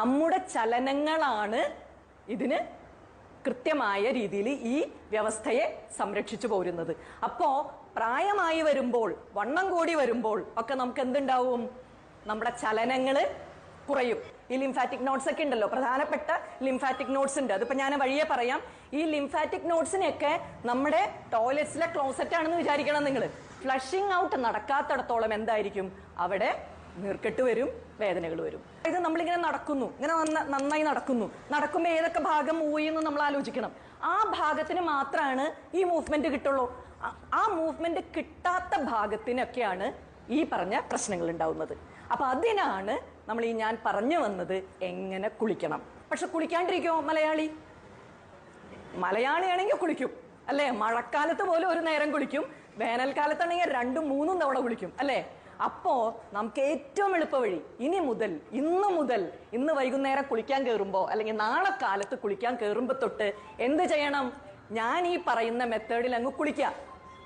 നമ്മുടെ ചലനങ്ങളാണ് ഇതിന് കൃത്യമായ രീതിയിൽ ഈ വ്യവസ്ഥയെ സംരക്ഷിച്ചു പോരുന്നത്. അപ്പോ പ്രായമായി വരുമ്പോൾ, വണ്ണം കൂടി വരുമ്പോൾ ഒക്കെ നമുക്ക് എന്തുണ്ടാവും? നമ്മുടെ ചലനങ്ങൾ കുറയും. ഈ ലിംഫാറ്റിക് നോട്ട്സ് ഒക്കെ ഉണ്ടല്ലോ, പ്രധാനപ്പെട്ട ലിംഫാറ്റിക് നോട്ട്സ് ഉണ്ട്. അതിപ്പോ ഞാൻ വഴിയെ പറയാം. ഈ ലിംഫാറ്റിക് നോട്ട്സിനെയൊക്കെ നമ്മുടെ ടോയ്ലറ്റ്സിലെ ക്ലോസറ്റ് ആണെന്ന് വിചാരിക്കണം നിങ്ങൾ. ഫ്ലഷിംഗ് ഔട്ട് നടക്കാത്തിടത്തോളം എന്തായിരിക്കും? അവിടെ നീർക്കെട്ട് വരും, വേദനകൾ വരും. ഇത് നമ്മളിങ്ങനെ നടക്കുന്നു, ഇങ്ങനെ നന്നായി നടക്കുമ്പോൾ ഏതൊക്കെ ഭാഗം മൂവ് ചെയ്യുന്നു നമ്മൾ ആലോചിക്കണം. ആ ഭാഗത്തിന് മാത്രമാണ് ഈ മൂവ്മെന്റ് കിട്ടുള്ളൂ. ആ മൂവ്മെന്റ് കിട്ടാത്ത ഭാഗത്തിനൊക്കെയാണ് ഈ പറഞ്ഞ പ്രശ്നങ്ങൾ ഉണ്ടാവുന്നത്. അപ്പൊ അതിനാണ് നമ്മൾ ഈ ഞാൻ പറഞ്ഞു വന്നത് എങ്ങനെ കുളിക്കണം. പക്ഷെ കുളിക്കാണ്ടിരിക്കുമോ മലയാളിയാണെങ്കിൽ കുളിക്കും അല്ലേ? മഴക്കാലത്ത് പോലും ഒരു നേരം കുളിക്കും, വേനൽക്കാലത്താണെങ്കിൽ 2-3 തവണ കുളിക്കും അല്ലേ? അപ്പോ നമുക്ക് ഏറ്റവും എളുപ്പ വഴി ഇന്ന് വൈകുന്നേരം കുളിക്കാൻ കയറുമ്പോ അല്ലെങ്കിൽ നാളെ കാലത്ത് കുളിക്കാൻ കയറുമ്പോ തൊട്ട് എന്ത് ചെയ്യണം? ഞാൻ ഈ പറയുന്ന മെത്തേഡിൽ അങ്ങ് കുളിക്കുക.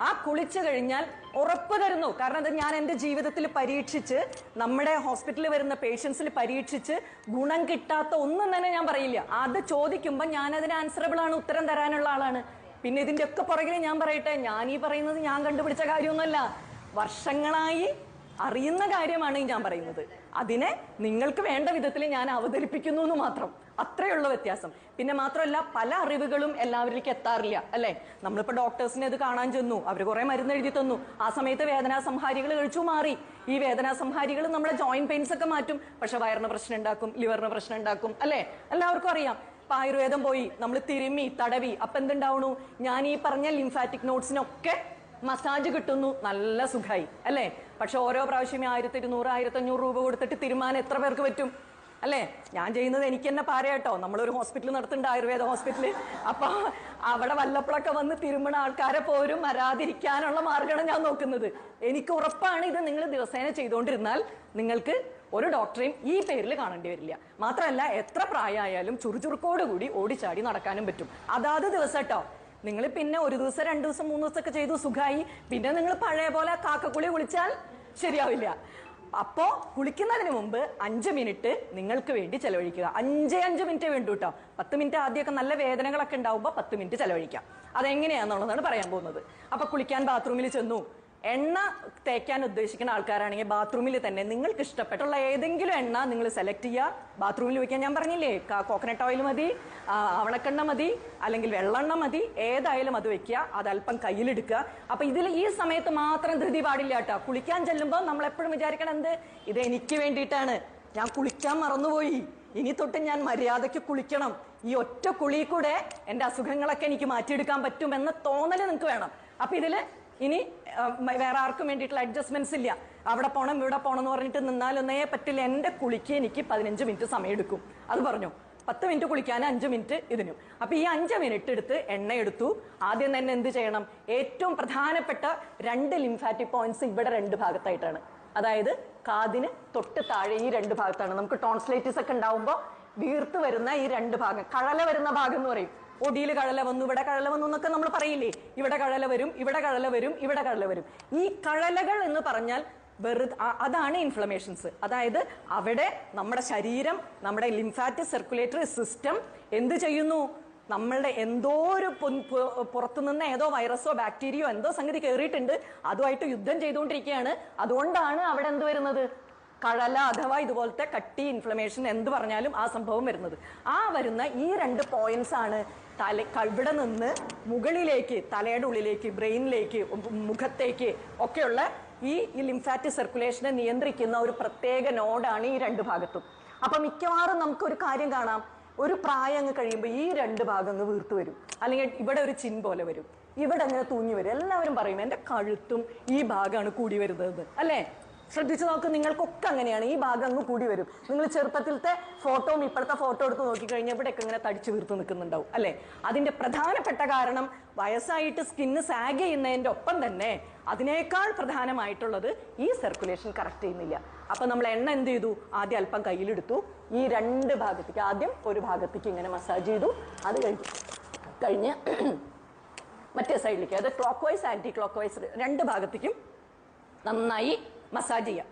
ആ കുളിച്ചു കഴിഞ്ഞാൽ ഉറപ്പ് തരുന്നു, കാരണം അത് ഞാൻ എൻ്റെ ജീവിതത്തിൽ പരീക്ഷിച്ച്, നമ്മുടെ ഹോസ്പിറ്റലിൽ വരുന്ന പേഷ്യൻസിൽ പരീക്ഷിച്ച് ഗുണം കിട്ടാത്ത ഒന്നും തന്നെ ഞാൻ പറയില്ല. അത് ചോദിക്കുമ്പോൾ ഞാൻ അതിന് ആൻസറബിൾ ആണ്, ഉത്തരം തരാനുള്ള ആളാണ്. പിന്നെ ഇതിന്റെ ഒക്കെ പുറകിൽ ഞാൻ പറയട്ടെ, ഞാൻ ഈ പറയുന്നത് ഞാൻ കണ്ടുപിടിച്ച കാര്യമൊന്നുമല്ല, വർഷങ്ങളായി അറിയുന്ന കാര്യമാണ് ഞാൻ പറയുന്നത്. അതിനെ നിങ്ങൾക്ക് വേണ്ട വിധത്തിൽ ഞാൻ അവതരിപ്പിക്കുന്നു എന്ന് മാത്രം, അത്രയുള്ള വ്യത്യാസം. പിന്നെ മാത്രമല്ല, പല അറിവുകളും എല്ലാവരിലേക്ക് എത്താറില്ല അല്ലെ? നമ്മളിപ്പോ ഡോക്ടേഴ്സിനെ ഇത് കാണാൻ ചെന്നു, അവർ കുറെ മരുന്ന് എഴുതി തന്നു, ആ സമയത്ത് വേദനാ സംഹാരികൾ കഴിച്ചു മാറി. ഈ വേദനാ സംഹാരികൾ നമ്മുടെ ജോയിന്റ് പെയിൻസ് ഒക്കെ മാറ്റും, പക്ഷെ വയറിന് പ്രശ്നം ഉണ്ടാക്കും, ലിവറിന് പ്രശ്നം ഉണ്ടാക്കും അല്ലെ? എല്ലാവർക്കും അറിയാം. ഇപ്പൊ ആയുർവേദം പോയി നമ്മൾ തിരുമ്മി തടവി, അപ്പൊ എന്തുണ്ടാവണു? ഞാൻ ഈ പറഞ്ഞ ലിംഫാറ്റിക് നോട്ട്സിനൊക്കെ മസാജ് കിട്ടുന്നു, നല്ല സുഖമായി അല്ലേ? പക്ഷെ ഓരോ പ്രാവശ്യം 1200-1500 രൂപ കൊടുത്തിട്ട് തിരുമാൻ എത്ര പേർക്ക് പറ്റും അല്ലേ? ഞാൻ ചെയ്യുന്നത് എനിക്ക് തന്നെ പാരയാട്ടോ. നമ്മളൊരു ഹോസ്പിറ്റൽ നടത്തുന്നുണ്ട്, ആയുർവേദ ഹോസ്പിറ്റല്. അപ്പൊ അവിടെ വല്ലപ്പോഴൊക്കെ വന്ന് തിരുമണ ആൾക്കാരെ പോലും വരാതിരിക്കാനുള്ള മാർഗമാണ് ഞാൻ നോക്കുന്നത്. എനിക്ക് ഉറപ്പാണ്, ഇത് നിങ്ങൾ ദിവസേന ചെയ്തുകൊണ്ടിരുന്നാൽ നിങ്ങൾക്ക് ഒരു ഡോക്ടറെയും ഈ പേരിൽ കാണേണ്ടി വരില്ല. മാത്രമല്ല, എത്ര പ്രായമായാലും ചുറുചുറുക്കോടുകൂടി ഓടിച്ചാടി നടക്കാനും പറ്റും. അതാത് ദിവസം കേട്ടോ. നിങ്ങൾ പിന്നെ 1 ദിവസം 2 ദിവസം 3 ദിവസമൊക്കെ ചെയ്തു സുഖമായി, പിന്നെ നിങ്ങൾ പഴയ പോലെ കാക്കക്കുളി കുളിച്ചാൽ ശരിയാവില്ല. അപ്പോ കുളിക്കുന്നതിന് മുമ്പ് 5 മിനിറ്റ് നിങ്ങൾക്ക് വേണ്ടി ചെലവഴിക്കുക. 5 മിനിറ്റ് വേണ്ടു കേട്ടോ. 10 മിനിറ്റ് ആദ്യമൊക്കെ നല്ല വേദനകളൊക്കെ ഉണ്ടാവുമ്പോൾ 10 മിനിറ്റ് ചെലവഴിക്കാം. അതെങ്ങനെയാണെന്നുള്ളതാണ് പറയാൻ പോകുന്നത്. അപ്പൊ കുളിക്കാൻ ബാത്റൂമിൽ ചെന്നു. എണ്ണ തേക്കാൻ ഉദ്ദേശിക്കുന്ന ആൾക്കാരാണെങ്കിൽ ബാത്റൂമിൽ തന്നെ നിങ്ങൾക്ക് ഇഷ്ടപ്പെട്ടുള്ള ഏതെങ്കിലും എണ്ണ നിങ്ങൾ സെലക്ട് ചെയ്യുക. ബാത്റൂമിൽ വയ്ക്കാൻ ഞാൻ പറഞ്ഞില്ലേ, കോക്കനട്ട് ഓയിൽ മതി, അവണക്കെണ്ണ മതി, അല്ലെങ്കിൽ വെള്ളെണ്ണ മതി, ഏതായാലും അത് വെക്കുക. അത് അല്പം കയ്യിലെടുക്കുക. അപ്പൊ ഇതിൽ ഈ സമയത്ത് മാത്രം ധൃതി പാടില്ല കേട്ടോ. കുളിക്കാൻ ചെല്ലുമ്പോൾ നമ്മൾ എപ്പോഴും വിചാരിക്കണം, എന്ത്, ഇത് എനിക്ക് വേണ്ടിയിട്ടാണ്, ഞാൻ കുളിക്കാൻ മറന്നുപോയി, ഇനി തൊട്ട് ഞാൻ മര്യാദയ്ക്ക് കുളിക്കണം, ഈ ഒറ്റ കുളി കൂടെ എൻ്റെ അസുഖങ്ങളൊക്കെ എനിക്ക് മാറ്റിയെടുക്കാൻ പറ്റും എന്ന തോന്നല് നിങ്ങൾക്ക് വേണം. അപ്പൊ ഇതില് ഇനി വേറെ ആർക്കും വേണ്ടിയിട്ടുള്ള അഡ്ജസ്റ്റ്മെന്റ്സ് ഇല്ല. അവിടെ പോണം ഇവിടെ പോണം എന്ന് പറഞ്ഞിട്ട് നിന്നാലൊന്നേ പറ്റില്ല. എൻ്റെ കുളിക്ക് എനിക്ക് 15 മിനിറ്റ് സമയം എടുക്കും. അത് പറഞ്ഞു, 10 മിനിറ്റ് കുളിക്കാൻ 5 മിനിറ്റ് ഇതിനും. അപ്പൊ ഈ 5 മിനിറ്റ് എടുത്ത് എണ്ണ എടുത്തു. ആദ്യം തന്നെ എന്ത് ചെയ്യണം? ഏറ്റവും പ്രധാനപ്പെട്ട 2 ലിംഫാറ്റിക് പോയിന്റ്സ് ഇവിടെ 2 ഭാഗത്തായിട്ടാണ്. അതായത് കാതിന് തൊട്ട് താഴെ ഈ 2 ഭാഗത്താണ്. നമുക്ക് ടോൺസിലൈറ്റിസ് ഒക്കെ ഉണ്ടാവുമ്പോൾ വീർത്ത് വരുന്ന ഈ 2 ഭാഗം, കഴല വരുന്ന ഭാഗം എന്ന് പറയും. ഒടിയിൽ കഴല വന്നു, ഇവിടെ കഴല വന്നു എന്നൊക്കെ നമ്മൾ പറയില്ലേ? ഇവിടെ കഴല വരും, ഇവിടെ കഴല വരും, ഇവിടെ കഴല വരും. ഈ കഴലകൾ എന്ന് പറഞ്ഞാൽ അതാണ് ഇൻഫ്ലമേഷൻസ്. അതായത് അവിടെ നമ്മുടെ ശരീരം, നമ്മുടെ ലിംഫാറ്റിക് സർക്കുലേറ്ററി സിസ്റ്റം എന്ത് ചെയ്യുന്നു? നമ്മളുടെ എന്തോ ഒരു പുറത്തുനിന്ന് ഏതോ വൈറസോ ബാക്ടീരിയോ എന്തോ സംഗതി കയറിയിട്ടുണ്ട്, അതുമായിട്ട് യുദ്ധം ചെയ്തുകൊണ്ടിരിക്കുകയാണ്. അതുകൊണ്ടാണ് അവിടെ എന്ത് വരുന്നത്? കഴല അഥവാ ഇതുപോലത്തെ കട്ടി, ഇൻഫ്ലമേഷൻ എന്ത് പറഞ്ഞാലും ആ സംഭവം വരുന്നത്. ആ വരുന്ന ഈ 2 പോയിന്റ്സ് ആണ് ഇവിടെ നിന്ന് മുകളിലേക്ക്, തലയുടെ ഉള്ളിലേക്ക്, ബ്രെയിനിലേക്ക്, മുഖത്തേക്ക് ഒക്കെയുള്ള ഈ ലിംഫാറ്റിക് സർക്കുലേഷനെ നിയന്ത്രിക്കുന്ന ഒരു പ്രത്യേക നോഡാണ് ഈ 2 ഭാഗത്തും. അപ്പൊ മിക്കവാറും നമുക്കൊരു കാര്യം കാണാം, ഒരു പ്രായം അങ്ങ് കഴിയുമ്പോൾ ഈ 2 ഭാഗം അങ്ങ് വീർത്തു വരും, അല്ലെങ്കിൽ ഇവിടെ ഒരു ചിൻ പോലെ വരും, ഇവിടെ അങ്ങനെ തൂങ്ങി വരും. എല്ലാവരും പറയും എൻ്റെ കഴുത്തും ഈ ഭാഗമാണ് കൂടി വരുന്നത് അല്ലേ? ശ്രദ്ധിച്ചു നോക്ക്, നിങ്ങൾക്കൊക്കെ അങ്ങനെയാണ്. ഈ ഭാഗം അങ്ങ് കൂടി വരും. നിങ്ങൾ ചെറുപ്പത്തിലത്തെ ഫോട്ടോയും ഇപ്പോഴത്തെ ഫോട്ടോ എടുത്ത് നോക്കിക്കഴിഞ്ഞാൽ ഇവിടെയൊക്കെ ഇങ്ങനെ തടിച്ചു വീർത്ത് നിൽക്കുന്നുണ്ടാവും അല്ലെ? അതിന്റെ പ്രധാനപ്പെട്ട കാരണം വയസ്സായിട്ട് സ്കിന്ന് സാഗ് ചെയ്യുന്നതിന്റെ ഒപ്പം തന്നെ അതിനേക്കാൾ പ്രധാനമായിട്ടുള്ളത് ഈ സർക്കുലേഷൻ കറക്റ്റ് ചെയ്യുന്നില്ല. അപ്പൊ നമ്മൾ എണ്ണ എന്ത് ചെയ്തു? ആദ്യം അല്പം കയ്യിലെടുത്തു, ഈ 2 ഭാഗത്തേക്ക്, ആദ്യം ഒരു ഭാഗത്തേക്ക് ഇങ്ങനെ മസാജ് ചെയ്തു. അത് കഴിഞ്ഞ് മറ്റേ സൈഡിലേക്ക്, അത് clockwise anti clockwise 2 ഭാഗത്തേക്കും നന്നായി മസാജ് ചെയ്യാം.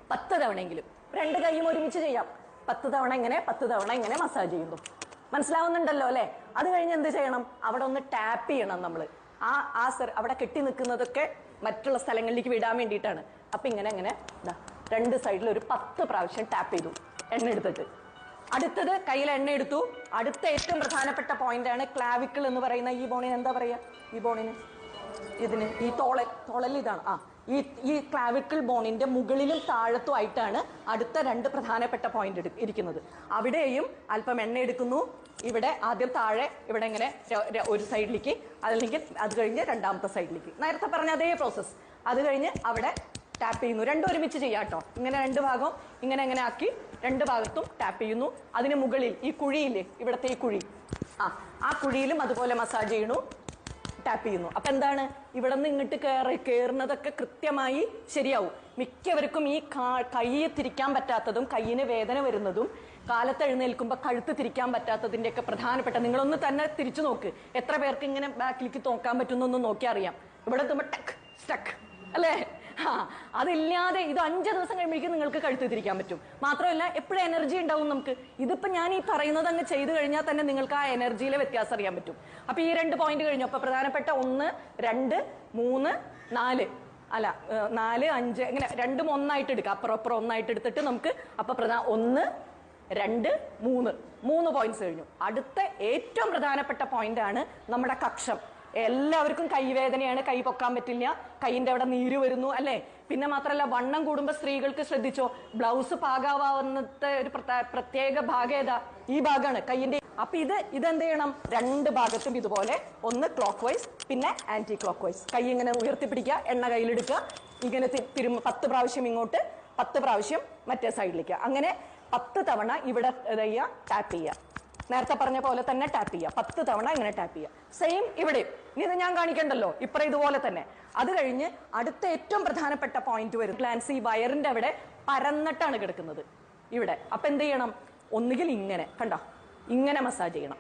10 തവണയെങ്കിലും. 2 കൈയും ഒരുമിച്ച് ചെയ്യാം. 10 തവണ ഇങ്ങനെ 10 തവണ ഇങ്ങനെ മസാജ് ചെയ്യുന്നു. മനസ്സിലാവുന്നുണ്ടല്ലോ അല്ലെ? അത് കഴിഞ്ഞ് എന്ത് ചെയ്യണം? അവിടെ ഒന്ന് ടാപ്പ് ചെയ്യണം നമ്മൾ. അവിടെ കെട്ടി നിൽക്കുന്നതൊക്കെ മറ്റുള്ള സ്ഥലങ്ങളിലേക്ക് വിടാൻ വേണ്ടിയിട്ടാണ്. അപ്പൊ ഇങ്ങനെ രണ്ട് സൈഡിൽ ഒരു 10 പ്രാവശ്യം ടാപ്പ് ചെയ്തു എണ്ണ എടുത്തിട്ട്. അടുത്തത് കയ്യിൽ എണ്ണ എടുത്തു. അടുത്ത ഏറ്റവും പ്രധാനപ്പെട്ട പോയിന്റ് ആണ് ക്ലാവിക്കിൾ എന്ന് പറയുന്ന ഈ ബോണിന് എന്താ പറയാ? ഈ ബോണിന് ഇതിന് ഈ തോളൽ ഇതാണ്. ഈ ക്ലാവിക്കിൾ ബോണിന്റെ മുകളിലും താഴത്തും ആയിട്ടാണ് അടുത്ത രണ്ട് പ്രധാനപ്പെട്ട പോയിന്റ് ഇരിക്കുന്നത്. അവിടെയും അല്പം എണ്ണ എടുക്കുന്നു. ഇവിടെ ആദ്യം താഴെ ഇവിടെ ഇങ്ങനെ ഒരു സൈഡിലേക്ക്, അല്ലെങ്കിൽ അത് കഴിഞ്ഞ് രണ്ടാമത്തെ സൈഡിലേക്ക്, നേരത്തെ പറഞ്ഞ അതേ പ്രോസസ്സ്. അത് കഴിഞ്ഞ് അവിടെ ടാപ്പ് ചെയ്യുന്നു. രണ്ടും ഒരുമിച്ച് ചെയ്യാം കേട്ടോ. ഇങ്ങനെ രണ്ട് ഭാഗവും ഇങ്ങനെ ആക്കി രണ്ട് ഭാഗത്തും ടാപ്പ് ചെയ്യുന്നു. അതിന് മുകളിൽ ഈ കുഴിയില്ലേ, ഇവിടത്തെ ഈ കുഴി, ആ കുഴിയിലും അതുപോലെ മസാജ് ചെയ്യണു, ടാപ്പ് ചെയ്യുന്നു. അപ്പൊ എന്താണ്, ഇവിടെ നിന്ന് ഇങ്ങോട്ട് കയറുന്നതൊക്കെ കൃത്യമായി ശരിയാവും. മിക്കവർക്കും ഈ കൈ തിരിക്കാൻ പറ്റാത്തതും കൈയിന് വേദന വരുന്നതും കാലത്ത് എഴുന്നേൽക്കുമ്പോൾ കഴുത്ത് തിരിക്കാൻ പറ്റാത്തതിന്റെ ഒക്കെ പ്രധാനപ്പെട്ട, നിങ്ങളൊന്ന് തന്നെ തിരിച്ചു നോക്ക്. എത്ര പേർക്ക് ഇങ്ങനെ ബാക്കിലേക്ക് നോക്കാൻ പറ്റുന്നൊന്ന് നോക്കി അറിയാം. ഇവിടെ എത്തുമ്പോൾ ടക്ക് സ്റ്റക്ക് അല്ലേ? അതില്ലാതെ ഇത് 5 ദിവസം കഴിയുമ്പോഴേക്കും നിങ്ങൾക്ക് കഴുത്ത് തിരിക്കാൻ പറ്റും. മാത്രമല്ല എപ്പോഴും എനർജി ഉണ്ടാവും നമുക്ക്. ഇതിപ്പോ ഞാൻ ഈ പറയുന്നത് അങ്ങ് ചെയ്തു കഴിഞ്ഞാൽ തന്നെ നിങ്ങൾക്ക് ആ എനർജിയിലെ വ്യത്യാസം അറിയാൻ പറ്റും. അപ്പൊ ഈ 2 പോയിന്റ് കഴിഞ്ഞു. അപ്പൊ പ്രധാനപ്പെട്ട 1, 2, 3, 4 അല്ല 4, 5 ഇങ്ങനെ 2ഉം ഒന്നായിട്ട് എടുക്കാം. അപ്പുറം ഒന്നായിട്ട് എടുത്തിട്ട് നമുക്ക് അപ്പൊ 1, 2, 3 പോയിന്റ്സ് കഴിഞ്ഞു. അടുത്ത ഏറ്റവും പ്രധാനപ്പെട്ട പോയിന്റ് ആണ് നമ്മുടെ കക്ഷം. എല്ലാവർക്കും കൈവേദനയാണ്, കൈ പൊക്കാൻ പറ്റില്ല, കൈയിന്റെ അവിടെ നീര് വരുന്നു അല്ലെ? പിന്നെ മാത്രമല്ല വണ്ണം കൂടുമ്പോൾ സ്ത്രീകൾക്ക് ശ്രദ്ധിച്ചോ, ബ്ലൗസ് പാകാവുന്നത്തെ ഒരു പ്രത്യേക ഭാഗം ഏതാ? ഈ ഭാഗമാണ് കൈയിന്റെ. അപ്പൊ ഇതെന്ത് ചെയ്യണം? 2 ഭാഗത്തും ഇതുപോലെ ഒന്ന് ക്ലോക്ക് വൈസ് പിന്നെ ആന്റി ക്ലോക്ക് വൈസ്. കൈ ഇങ്ങനെ ഉയർത്തിപ്പിടിക്കുക, എണ്ണ കയ്യിലെടുക്കുക, ഇങ്ങനെ 10 പ്രാവശ്യം ഇങ്ങോട്ട്, 10 പ്രാവശ്യം മറ്റേ സൈഡിലേക്ക്, അങ്ങനെ 10 തവണ ഇവിടെ ടാപ്പ് ചെയ്യുക. നേരത്തെ പറഞ്ഞ പോലെ തന്നെ ടാപ്പ് ചെയ്യുക. 10 തവണ ഇങ്ങനെ ടാപ്പ് ചെയ്യുക. സെയിം ഇവിടെ. ഇനി ഇത് ഞാൻ കാണിക്കണ്ടല്ലോ, ഇപ്പറ ഇതുപോലെ തന്നെ. അത് കഴിഞ്ഞ് അടുത്ത ഏറ്റവും പ്രധാനപ്പെട്ട പോയിന്റ് വരും. ഗ്ലാൻസ് ഈ വയറിന്റെ അവിടെ പരന്നിട്ടാണ് കിടക്കുന്നത് ഇവിടെ. അപ്പൊ എന്ത് ചെയ്യണം? ഒന്നുകിൽ ഇങ്ങനെ കണ്ടോ, ഇങ്ങനെ മസാജ് ചെയ്യണം,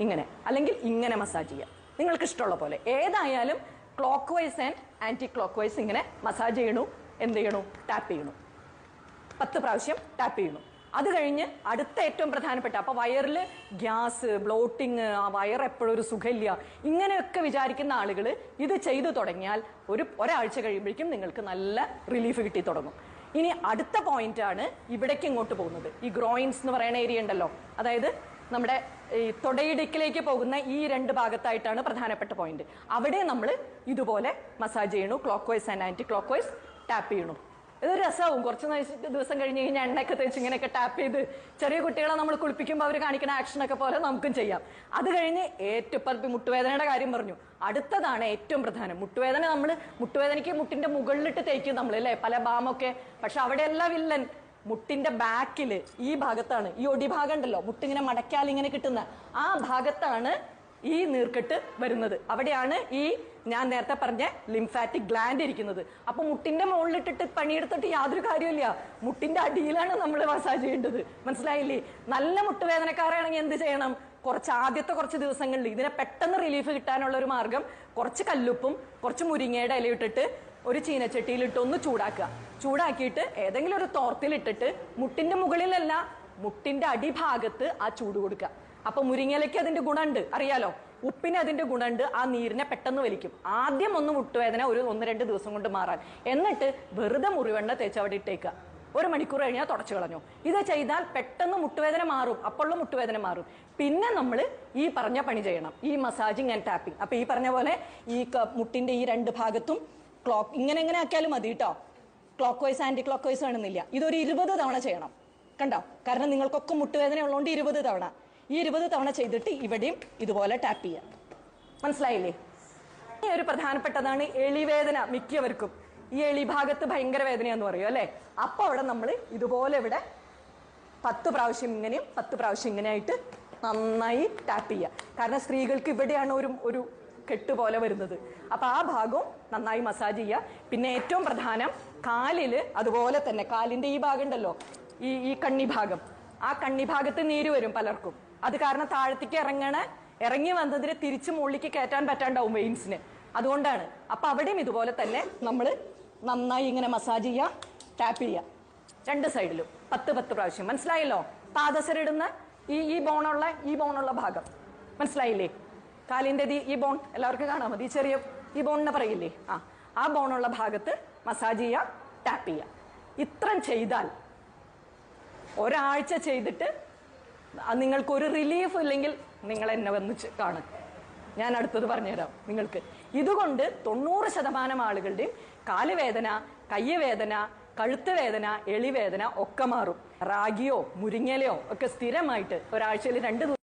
ഇങ്ങനെ, അല്ലെങ്കിൽ ഇങ്ങനെ മസാജ് ചെയ്യാം, നിങ്ങൾക്ക് ഇഷ്ടമുള്ള പോലെ. ഏതായാലും clockwise and anti clockwise ഇങ്ങനെ മസാജ് ചെയ്യണു. എന്ത് ചെയ്യണു? ടാപ്പ് ചെയ്യണു. 10 പ്രാവശ്യം ടാപ്പ് ചെയ്യണു. അത് കഴിഞ്ഞ് അടുത്ത ഏറ്റവും പ്രധാനപ്പെട്ട, അപ്പൊ വയറിൽ ഗ്യാസ്, ബ്ലോട്ടിങ്, ആ വയർ എപ്പോഴും ഒരു സുഖമില്ല, ഇങ്ങനെയൊക്കെ വിചാരിക്കുന്ന ആളുകൾ ഇത് ചെയ്തു തുടങ്ങിയാൽ ഒരാഴ്ച കഴിയുമ്പോഴേക്കും നിങ്ങൾക്ക് നല്ല റിലീഫ് കിട്ടി തുടങ്ങും. ഇനി അടുത്ത പോയിന്റ് ആണ് ഇവിടേക്ക് ഇങ്ങോട്ട് പോകുന്നത്. ഈ ഗ്രോയിൻസ് എന്ന് പറയുന്ന ഏരിയ ഉണ്ടല്ലോ, അതായത് നമ്മുടെ ഈ തൊടയിടുക്കിലേക്ക് പോകുന്ന ഈ 2 ഭാഗത്തായിട്ടാണ് പ്രധാനപ്പെട്ട പോയിന്റ്. അവിടെ നമ്മൾ ഇതുപോലെ മസാജ് ചെയ്യണു. Clockwise and anti clockwise tap ചെയ്യണു. ഇതൊരു രസമാവും. കുറച്ച് ദിവസം കഴിഞ്ഞ് കഴിഞ്ഞാൽ എണ്ണയൊക്കെ തേച്ച് ഇങ്ങനെയൊക്കെ ടാപ്പ് ചെയ്ത് ചെറിയ കുട്ടികളെ നമ്മൾ കുളിപ്പിക്കുമ്പോൾ അവർ കാണിക്കുന്ന ആക്ഷനൊക്കെ പോലെ നമുക്കും ചെയ്യാം. അത് കഴിഞ്ഞ് ഏറ്റവും മുട്ടുവേദനയുടെ കാര്യം പറഞ്ഞു. അടുത്തതാണ് ഏറ്റവും പ്രധാനം. മുട്ടുവേദനയ്ക്ക് മുട്ടിന്റെ മുകളിലിട്ട് തേക്കും നമ്മൾ അല്ലേ, പല ബാമൊക്കെ. പക്ഷെ അവിടെയല്ല വില്ലൻ. മുട്ടിന്റെ ബാക്കില് ഈ ഭാഗത്താണ്, ഈ ഒടിഭാഗം ഉണ്ടല്ലോ, മുട്ടിങ്ങനെ മടക്കാൽ ഇങ്ങനെ കിട്ടുന്ന ആ ഭാഗത്താണ് ഈ നീർക്കെട്ട് വരുന്നത്. അവിടെയാണ് ഈ ഞാൻ നേരത്തെ പറഞ്ഞ ലിംഫാറ്റിക് ഗ്ലാൻഡ് ഇരിക്കുന്നത്. അപ്പൊ മുട്ടിന്റെ മുകളിലിട്ടിട്ട് പണിയെടുത്തിട്ട് യാതൊരു കാര്യമില്ല. മുട്ടിന്റെ അടിയിലാണ് നമ്മൾ മസാജ് ചെയ്യേണ്ടത്. മനസ്സിലായില്ലേ? നല്ല മുട്ടുവേദനക്കാരാണെങ്കിൽ എന്ത് ചെയ്യണം? ആദ്യത്തെ കുറച്ച് ദിവസങ്ങളിൽ ഇതിനെ പെട്ടെന്ന് റിലീഫ് കിട്ടാനുള്ള ഒരു മാർഗം, കുറച്ച് കല്ലുപ്പും കുറച്ച് മുരിങ്ങയുടെ ഇലയിട്ടിട്ട് ഒരു ചീനച്ചട്ടിയിലിട്ട് ഒന്ന് ചൂടാക്കിയിട്ട് ഏതെങ്കിലും ഒരു തോർത്തിലിട്ടിട്ട് മുട്ടിന്റെ മുകളിലല്ല, മുട്ടിന്റെ അടിഭാഗത്ത് ആ ചൂട് കൊടുക്കുക. അപ്പൊ മുരിങ്ങയിലേക്ക് അതിന്റെ ഗുണമുണ്ട്, അറിയാലോ. ഉപ്പിന് അതിന്റെ ഗുണമുണ്ട്, ആ നീരിനെ പെട്ടെന്ന് വലിക്കും. ആദ്യം ഒന്ന് മുട്ടുവേദന ഒരു 1-2 ദിവസം കൊണ്ട് മാറാൻ. എന്നിട്ട് വെറുതെ മുറിവെണ്ണ തേച്ച് അവിടെ ഇട്ടേക്കുക. 1 മണിക്കൂർ കഴിഞ്ഞാൽ തുടച്ചു കളഞ്ഞു. ഇത് ചെയ്താൽ പെട്ടെന്ന് മുട്ടുവേദന മാറും, അപ്പോഴുള്ള മുട്ടുവേദന മാറും. പിന്നെ നമ്മൾ ഈ പറഞ്ഞ പണി ചെയ്യണം, ഈ മസാജിങ് ആൻഡ് ടാപ്പിംഗ്. അപ്പൊ ഈ പറഞ്ഞ പോലെ ഈ മുട്ടിന്റെ ഈ 2 ഭാഗത്തും ഇങ്ങനെ ആക്കിയാലും മതി കേട്ടോ. Clockwise anti clockwise വേണമെന്നില്ല. ഇതൊരു 20 തവണ ചെയ്യണം. കണ്ടോ? കാരണം നിങ്ങൾക്കൊക്കെ മുട്ടുവേദന ഉള്ളതുകൊണ്ട് 20 തവണ. ഈ 20 തവണ ചെയ്തിട്ട് ഇവിടെയും ഇതുപോലെ ടാപ്പ് ചെയ്യാം. മനസ്സിലായില്ലേ? ഈ ഒരു പ്രധാനപ്പെട്ടതാണ് എളിവേദന. മിക്കവർക്കും ഈ എളി ഭാഗത്ത് ഭയങ്കര വേദനയാന്ന് പറയും അല്ലെ? അപ്പൊ അവിടെ നമ്മൾ ഇതുപോലെ ഇവിടെ 10 പ്രാവശ്യം ഇങ്ങനെയും 10 പ്രാവശ്യം ഇങ്ങനെയായിട്ട് നന്നായി ടാപ്പ് ചെയ്യുക. കാരണം സ്ത്രീകൾക്ക് ഇവിടെയാണ് ഒരു കെട്ട് പോലെ വരുന്നത്. അപ്പൊ ആ ഭാഗവും നന്നായി മസാജ് ചെയ്യുക. പിന്നെ ഏറ്റവും പ്രധാനം കാലില് അതുപോലെ തന്നെ, കാലിന്റെ ഈ ഭാഗം ഉണ്ടല്ലോ, ഈ കണ്ണി ഭാഗം, ആ കണ്ണി ഭാഗത്ത് നീര് വരും പലർക്കും. അത് കാരണം താഴത്തേക്ക് ഇറങ്ങി വന്നതിന് തിരിച്ച് മുകളിലേക്ക് കയറ്റാൻ പറ്റാണ്ടാവും വെയിൻസിന്. അതുകൊണ്ടാണ്. അപ്പൊ അവിടെയും ഇതുപോലെ തന്നെ നമ്മൾ നന്നായി ഇങ്ങനെ മസാജ് ചെയ്യുക, ടാപ്പ് ചെയ്യുക. രണ്ട് സൈഡിലും 10 പ്രാവശ്യം. മനസ്സിലായല്ലോ? പാദസരിടുന്ന ഈ ബോണുള്ള ഭാഗം മനസ്സിലായില്ലേ? കാലിന്റെ ഈ ബോൺ എല്ലാവർക്കും കാണാൻ മതി. ചെറിയ ഈ ബോണിനെ പറയില്ലേ? ആ ബോണുള്ള ഭാഗത്ത് മസാജ് ചെയ്യുക, ടാപ്പ് ചെയ്യുക. ഇത്രയും ചെയ്താൽ ഒരാഴ്ച ചെയ്തിട്ട് നിങ്ങൾക്കൊരു റിലീഫ് ഇല്ലെങ്കിൽ നിങ്ങൾ എന്നെ വന്ന് കാണും. ഞാൻ അടുത്തത് പറഞ്ഞുതരാം നിങ്ങൾക്ക്. ഇതുകൊണ്ട് 90% ആളുകളുടെയും കാലുവേദന, കയ്യവേദന, കഴുത്ത് വേദന, എളിവേദന ഒക്കെ മാറും. റാഗിയോ മുരിങ്ങലയോ ഒക്കെ സ്ഥിരമായിട്ട് ഒരാഴ്ചയിൽ 2 ദിവസം